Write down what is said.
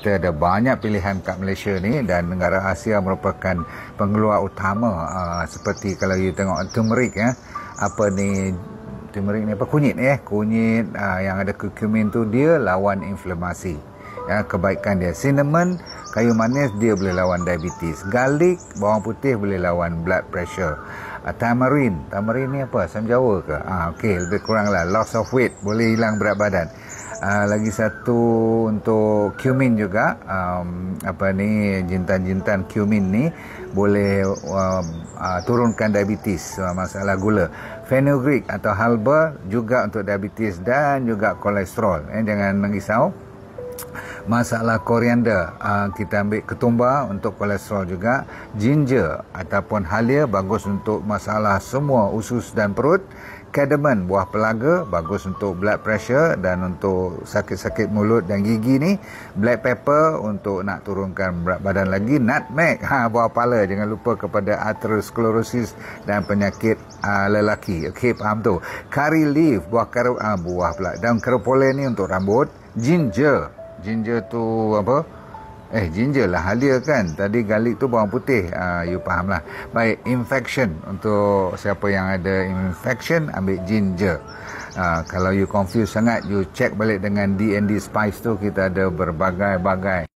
Kita ada banyak pilihan kat Malaysia ni, dan negara Asia merupakan pengeluar utama. Seperti kalau you tengok turmeric ya, apa ni turmeric ni apa, kunyit kunyit yang ada curcumin tu, dia lawan inflamasi ya, kebaikan dia. Cinnamon, kayu manis, dia boleh lawan diabetes. Garlic, bawang putih, boleh lawan blood pressure. Tamarind ni apa, asam Jawa ke? Okey, lebih kurang lah loss of weight, boleh hilang berat badan. Lagi satu untuk cumin juga, jintan cumin ni boleh turunkan diabetes, masalah gula. Fenugreek atau halba juga untuk diabetes dan juga kolesterol. Jangan risau. Masalah koriander, kita ambil ketumbar untuk kolesterol juga. Ginger ataupun halia bagus untuk masalah semua usus dan perut. Cardamom, buah pelaga, bagus untuk blood pressure dan untuk sakit-sakit mulut dan gigi ni. Black pepper untuk nak turunkan berat badan lagi. Nutmeg, buah pala, jangan lupa kepada atherosclerosis dan penyakit lelaki. Okey, faham tu. Curry leaf, buah pula. Daun keropole ni untuk rambut. Ginger tu apa? Ginger lah halia kan. Tadi garlic tu bawang putih. You faham lah. Baik, infection. Untuk siapa yang ada infection, ambil ginger. Kalau you confuse sangat, you check balik dengan D&D Spice tu, kita ada berbagai-bagai